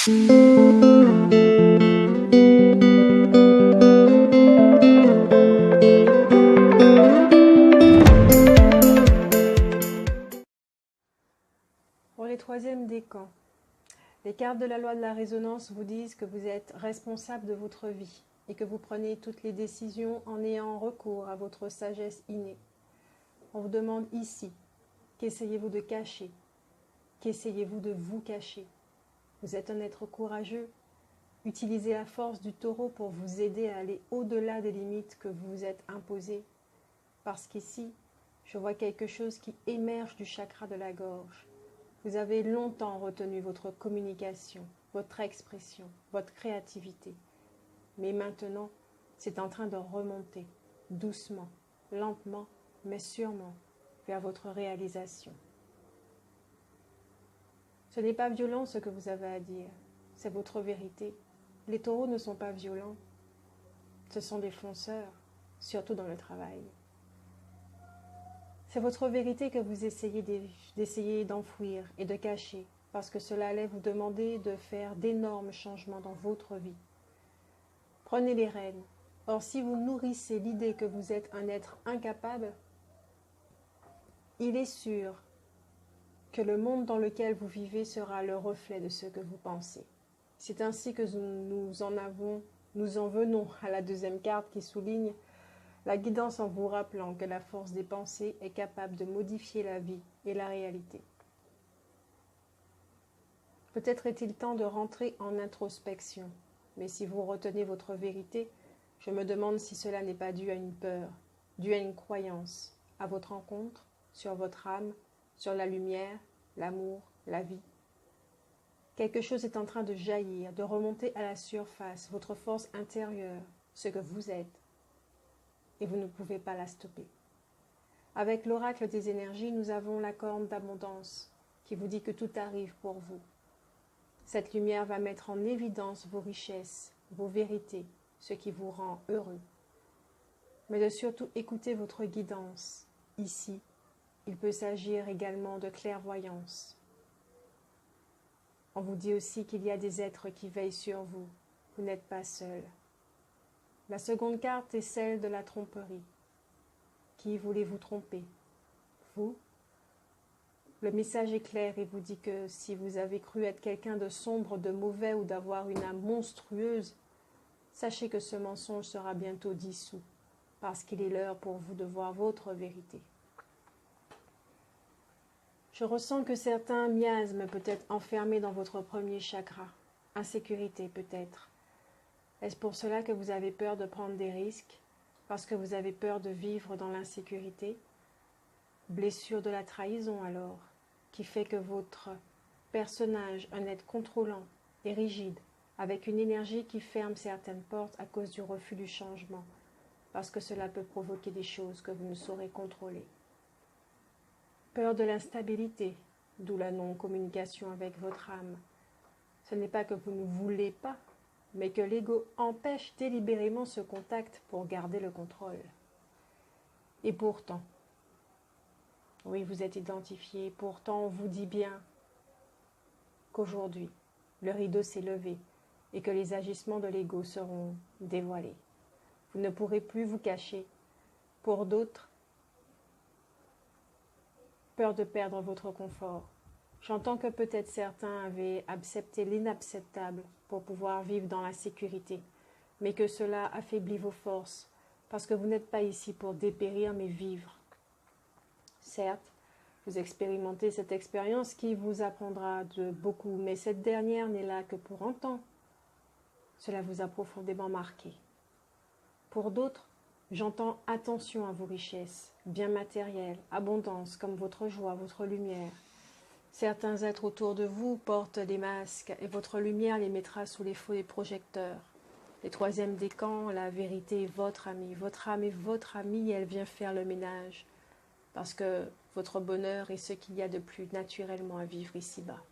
Pour les troisièmes décans, les cartes de la loi de la résonance vous disent que vous êtes responsable de votre vie et que vous prenez toutes les décisions en ayant recours à votre sagesse innée. On vous demande ici, qu'essayez-vous de cacher? Qu'essayez-vous de vous cacher? Vous êtes un être courageux. Utilisez la force du taureau pour vous aider à aller au-delà des limites que vous vous êtes imposées. Parce qu'ici, je vois quelque chose qui émerge du chakra de la gorge. Vous avez longtemps retenu votre communication, votre expression, votre créativité. Mais maintenant, c'est en train de remonter, doucement, lentement, mais sûrement, vers votre réalisation. Ce n'est pas violent ce que vous avez à dire, c'est votre vérité. Les taureaux ne sont pas violents, ce sont des fonceurs, surtout dans le travail. C'est votre vérité que vous essayez d'enfouir et de cacher, parce que cela allait vous demander de faire d'énormes changements dans votre vie. Prenez les rênes. Or, si vous nourrissez l'idée que vous êtes un être incapable, il est sûr que le monde dans lequel vous vivez sera le reflet de ce que vous pensez. C'est ainsi que nous en venons à la deuxième carte qui souligne la guidance en vous rappelant que la force des pensées est capable de modifier la vie et la réalité. Peut-être est-il temps de rentrer en introspection, mais si vous retenez votre vérité, je me demande si cela n'est pas dû à une peur, dû à une croyance, à votre rencontre, sur votre âme, sur la lumière, l'amour, la vie. Quelque chose est en train de jaillir, de remonter à la surface, votre force intérieure, ce que vous êtes. Et vous ne pouvez pas la stopper. Avec l'oracle des énergies, nous avons la corne d'abondance qui vous dit que tout arrive pour vous. Cette lumière va mettre en évidence vos richesses, vos vérités, ce qui vous rend heureux. Mais de surtout écouter votre guidance. Ici, il peut s'agir également de clairvoyance. On vous dit aussi qu'il y a des êtres qui veillent sur vous. Vous n'êtes pas seul. La seconde carte est celle de la tromperie. Qui voulez-vous tromper? Vous? Le message est clair et vous dit que si vous avez cru être quelqu'un de sombre, de mauvais ou d'avoir une âme monstrueuse, sachez que ce mensonge sera bientôt dissous, parce qu'il est l'heure pour vous de voir votre vérité. Je ressens que certains miasmes peuvent être enfermés dans votre premier chakra. Insécurité peut-être. Est-ce pour cela que vous avez peur de prendre des risques? Parce que vous avez peur de vivre dans l'insécurité? Blessure de la trahison alors, qui fait que votre personnage, un être contrôlant et rigide, avec une énergie qui ferme certaines portes à cause du refus du changement, parce que cela peut provoquer des choses que vous ne saurez contrôler. Peur de l'instabilité, d'où la non-communication avec votre âme. Ce n'est pas que vous ne voulez pas, mais que l'ego empêche délibérément ce contact pour garder le contrôle. Et pourtant, oui, vous êtes identifié, pourtant on vous dit bien qu'aujourd'hui, le rideau s'est levé et que les agissements de l'ego seront dévoilés. Vous ne pourrez plus vous cacher. Pour d'autres, peur de perdre votre confort. J'entends que peut-être certains avaient accepté l'inacceptable pour pouvoir vivre dans la sécurité, mais que cela affaiblit vos forces, parce que vous n'êtes pas ici pour dépérir, mais vivre. Certes, vous expérimentez cette expérience qui vous apprendra de beaucoup, mais cette dernière n'est là que pour un temps. Cela vous a profondément marqué. Pour d'autres, j'entends attention à vos richesses, biens matériels, abondance, comme votre joie, votre lumière. Certains êtres autour de vous portent des masques et votre lumière les mettra sous les feux des projecteurs. Les troisièmes décans, la vérité est votre amie. Votre âme est votre amie et elle vient faire le ménage. Parce que votre bonheur est ce qu'il y a de plus naturellement à vivre ici-bas.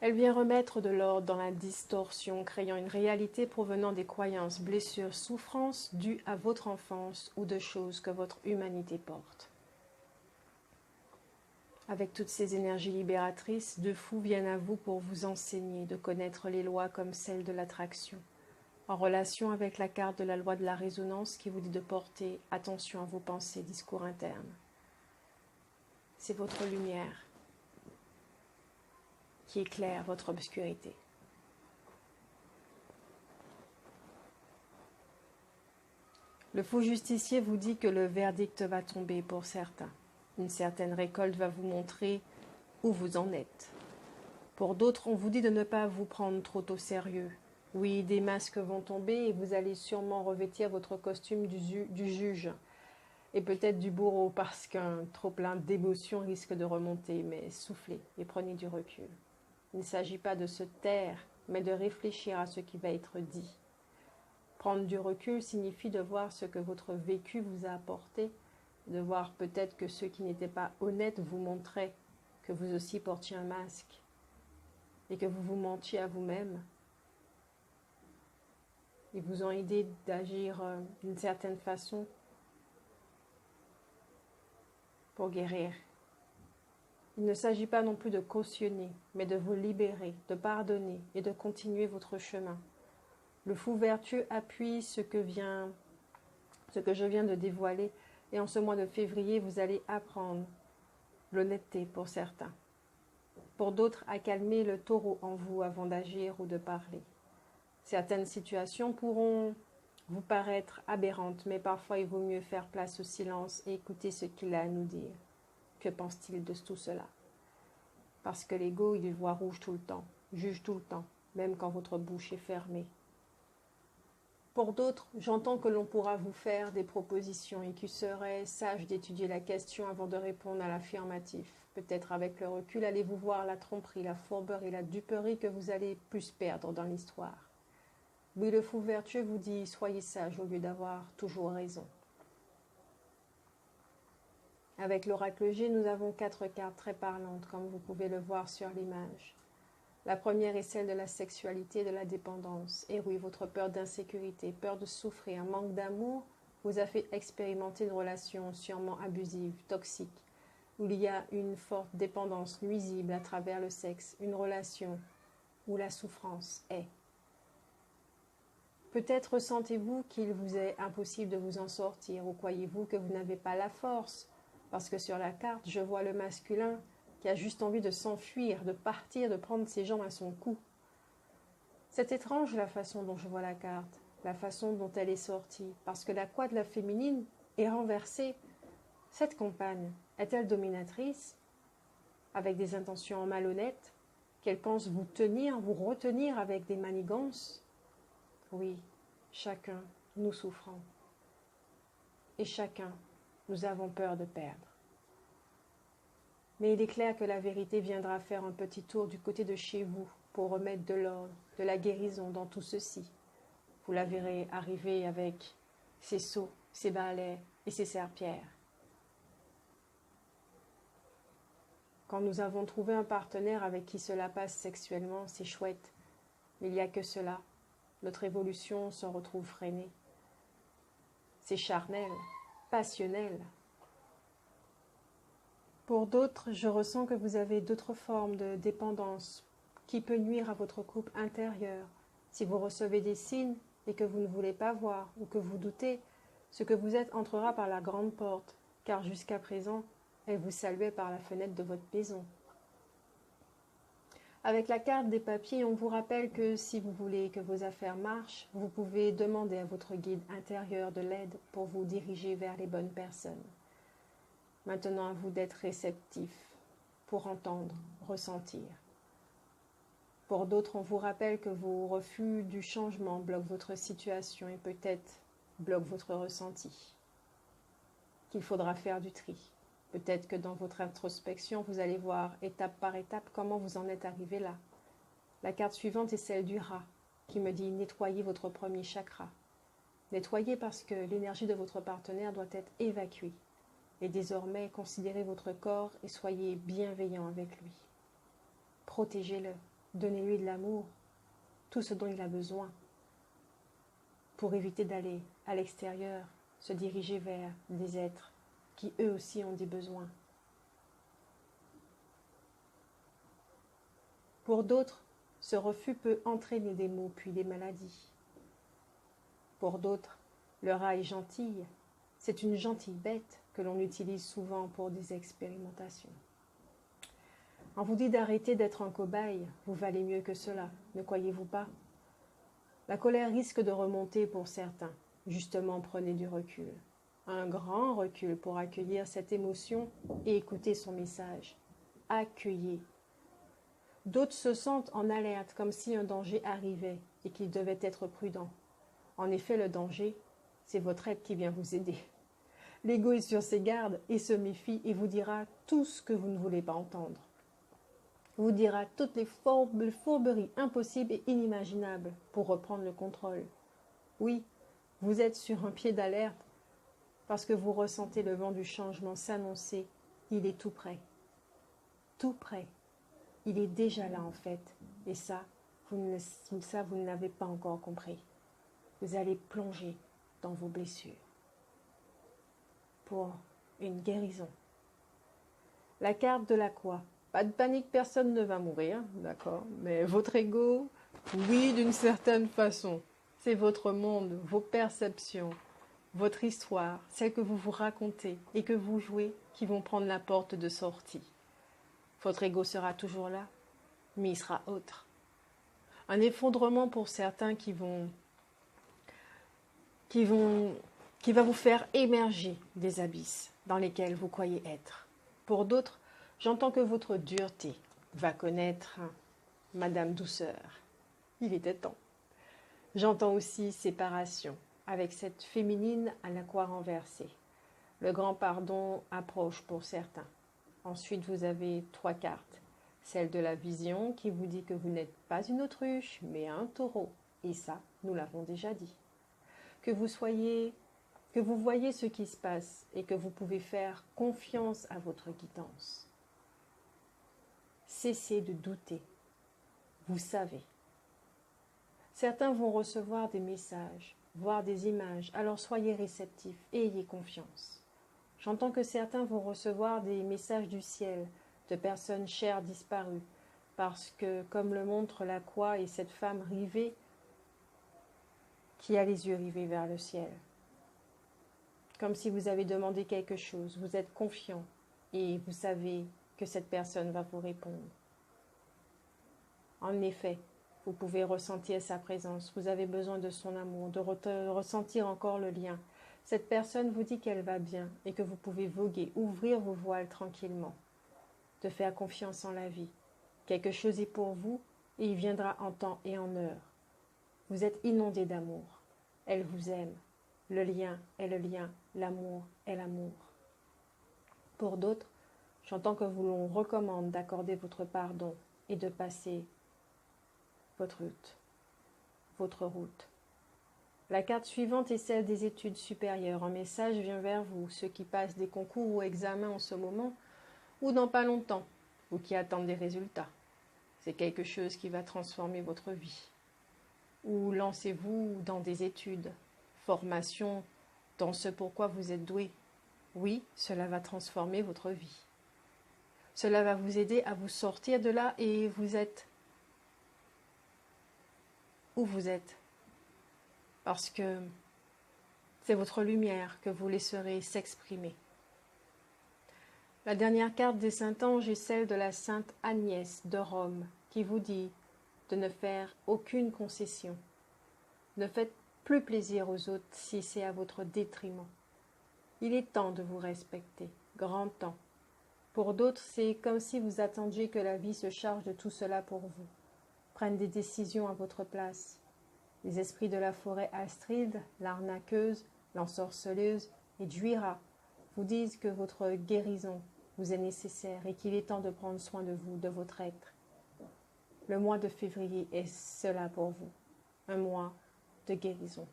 Elle vient remettre de l'ordre dans la distorsion, créant une réalité provenant des croyances, blessures, souffrances dues à votre enfance ou de choses que votre humanité porte. Avec toutes ces énergies libératrices, deux fous viennent à vous pour vous enseigner de connaître les lois comme celles de l'attraction, en relation avec la carte de la loi de la résonance qui vous dit de porter attention à vos pensées, discours internes. C'est votre lumière qui éclaire votre obscurité. Le faux justicier vous dit que le verdict va tomber pour certains. Une certaine récolte va vous montrer où vous en êtes. Pour d'autres, on vous dit de ne pas vous prendre trop au sérieux. Oui, des masques vont tomber et vous allez sûrement revêtir votre costume du juge et peut-être du bourreau parce qu'un trop plein d'émotions risque de remonter, mais soufflez et prenez du recul. Il ne s'agit pas de se taire, mais de réfléchir à ce qui va être dit. Prendre du recul signifie de voir ce que votre vécu vous a apporté, de voir peut-être que ceux qui n'étaient pas honnêtes vous montraient que vous aussi portiez un masque et que vous vous mentiez à vous-même. Ils vous ont aidé d'agir d'une certaine façon pour guérir. Il ne s'agit pas non plus de cautionner, mais de vous libérer, de pardonner et de continuer votre chemin. Le fou vertueux appuie ce que je viens de dévoiler, et en ce mois de février, vous allez apprendre l'honnêteté pour certains. Pour d'autres, à calmer le taureau en vous avant d'agir ou de parler. Certaines situations pourront vous paraître aberrantes, mais parfois il vaut mieux faire place au silence et écouter ce qu'il a à nous dire. Que pense-t-il de tout cela? Parce que l'ego, il voit rouge tout le temps, juge tout le temps, même quand votre bouche est fermée. Pour d'autres, j'entends que l'on pourra vous faire des propositions et qu'il serait sage d'étudier la question avant de répondre à l'affirmatif. Peut-être avec le recul, allez-vous voir la tromperie, la fourberie et la duperie que vous allez plus perdre dans l'histoire. Oui, le fou vertueux vous dit « soyez sage » au lieu d'avoir toujours raison. Avec l'oracle G, nous avons 4 cartes très parlantes, comme vous pouvez le voir sur l'image. La première est celle de la sexualité et de la dépendance. Et oui, votre peur d'insécurité, peur de souffrir, un manque d'amour vous a fait expérimenter une relation sûrement abusive, toxique, où il y a une forte dépendance nuisible à travers le sexe, une relation où la souffrance est. Peut-être ressentez-vous qu'il vous est impossible de vous en sortir, ou croyez-vous que vous n'avez pas la force, parce que sur la carte, je vois le masculin qui a juste envie de s'enfuir, de partir, de prendre ses jambes à son cou. C'est étrange la façon dont je vois la carte, la façon dont elle est sortie, parce que la couette de la féminine est renversée. Cette compagne est-elle dominatrice, avec des intentions malhonnêtes, qu'elle pense vous tenir, vous retenir avec des manigances? Oui, chacun, nous souffrons. Et chacun, nous avons peur de perdre. Mais il est clair que la vérité viendra faire un petit tour du côté de chez vous pour remettre de l'ordre, de la guérison dans tout ceci. Vous la verrez arriver avec ses seaux, ses balais et ses serpillères. Quand nous avons trouvé un partenaire avec qui cela passe sexuellement, c'est chouette. Mais il n'y a que cela. Notre évolution se retrouve freinée. C'est charnel, passionnel. Pour d'autres, je ressens que vous avez d'autres formes de dépendance qui peut nuire à votre couple intérieur. Si vous recevez des signes et que vous ne voulez pas voir ou que vous doutez, ce que vous êtes entrera par la grande porte, car jusqu'à présent, elle vous saluait par la fenêtre de votre maison. Avec la carte des papiers, on vous rappelle que si vous voulez que vos affaires marchent, vous pouvez demander à votre guide intérieur de l'aide pour vous diriger vers les bonnes personnes. Maintenant, à vous d'être réceptif pour entendre, ressentir. Pour d'autres, on vous rappelle que vos refus du changement bloquent votre situation et peut-être bloquent votre ressenti, qu'il faudra faire du tri. Peut-être que dans votre introspection, vous allez voir étape par étape comment vous en êtes arrivé là. La carte suivante est celle du rat, qui me dit « nettoyez votre premier chakra ». Nettoyez parce que l'énergie de votre partenaire doit être évacuée. Et désormais, considérez votre corps et soyez bienveillant avec lui. Protégez-le, donnez-lui de l'amour, tout ce dont il a besoin, pour éviter d'aller à l'extérieur, se diriger vers des êtres qui eux aussi ont des besoins. Pour d'autres, ce refus peut entraîner des maux puis des maladies. Pour d'autres, le rat est gentille. C'est une gentille bête que l'on utilise souvent pour des expérimentations. On vous dit d'arrêter d'être un cobaye, vous valez mieux que cela, ne croyez-vous pas? La colère risque de remonter pour certains. Justement, prenez du recul. Un grand recul pour accueillir cette émotion et écouter son message. Accueillez. D'autres se sentent en alerte, comme si un danger arrivait et qu'ils devaient être prudents. En effet, le danger, c'est votre être qui vient vous aider. L'ego est sur ses gardes et se méfie et vous dira tout ce que vous ne voulez pas entendre. Vous dira toutes les fourberies impossibles et inimaginables pour reprendre le contrôle. Oui, vous êtes sur un pied d'alerte parce que vous ressentez le vent du changement s'annoncer. Il est tout près. Tout près. Il est déjà là en fait. Et ça, vous ne l'avez pas encore compris. Vous allez plonger dans vos blessures pour une guérison. La carte de la croix. Pas de panique, personne ne va mourir, d'accord? Mais votre ego, oui, d'une certaine façon. C'est votre monde, vos perceptions, votre histoire, celle que vous vous racontez et que vous jouez qui vont prendre la porte de sortie. Votre ego sera toujours là, mais il sera autre. Un effondrement pour certains qui va vous faire émerger des abysses dans lesquels vous croyez être. Pour d'autres, j'entends que votre dureté va connaître Madame Douceur. Il était temps. J'entends aussi séparation avec cette féminine à la croix renversée. Le grand pardon approche pour certains. Ensuite, vous avez 3 cartes. Celle de la vision qui vous dit que vous n'êtes pas une autruche, mais un taureau. Et ça, nous l'avons déjà dit. Que vous voyez ce qui se passe et que vous pouvez faire confiance à votre guidance. Cessez de douter. Vous savez. Certains vont recevoir des messages, voir des images, alors soyez réceptifs et ayez confiance. J'entends que certains vont recevoir des messages du ciel, de personnes chères disparues, parce que, comme le montre la croix et cette femme rivée, qui a les yeux rivés vers le ciel. Comme si vous avez demandé quelque chose, vous êtes confiant et vous savez que cette personne va vous répondre. En effet, vous pouvez ressentir sa présence, vous avez besoin de son amour, de ressentir encore le lien. Cette personne vous dit qu'elle va bien et que vous pouvez voguer, ouvrir vos voiles tranquillement, de faire confiance en la vie. Quelque chose est pour vous et il viendra en temps et en heure. Vous êtes inondé d'amour. Elle vous aime. Le lien est le lien. L'amour est l'amour. Pour d'autres, j'entends que vous l'on recommande d'accorder votre pardon et de passer votre route. La carte suivante est celle des études supérieures. Un message vient vers vous, ceux qui passent des concours ou examens en ce moment, ou dans pas longtemps, ou qui attendent des résultats. C'est quelque chose qui va transformer votre vie. Ou lancez-vous dans des études, formation, dans ce pourquoi vous êtes doué. Oui, cela va transformer votre vie. Cela va vous aider à vous sortir de là et vous êtes où vous êtes. Parce que c'est votre lumière que vous laisserez s'exprimer. La dernière carte des Saint-Anges est celle de la Sainte Agnès de Rome, qui vous dit de ne faire aucune concession. Ne faites plus plaisir aux autres si c'est à votre détriment. Il est temps de vous respecter, grand temps. Pour d'autres, c'est comme si vous attendiez que la vie se charge de tout cela pour vous, prenne des décisions à votre place. Les esprits de la forêt Astrid, l'arnaqueuse, l'ensorceleuse et Juira vous disent que votre guérison vous est nécessaire et qu'il est temps de prendre soin de vous, de votre être. Le mois de février est cela pour vous, un mois de guérison.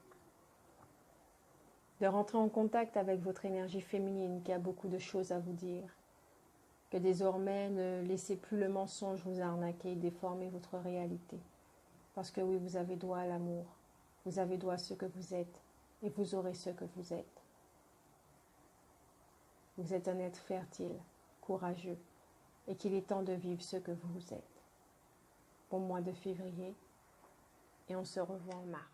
De rentrer en contact avec votre énergie féminine qui a beaucoup de choses à vous dire. Que désormais, ne laissez plus le mensonge vous arnaquer et déformer votre réalité. Parce que oui, vous avez droit à l'amour, vous avez droit à ce que vous êtes et vous aurez ce que vous êtes. Vous êtes un être fertile, courageux et qu'il est temps de vivre ce que vous êtes. au mois de février et on se revoit en mars.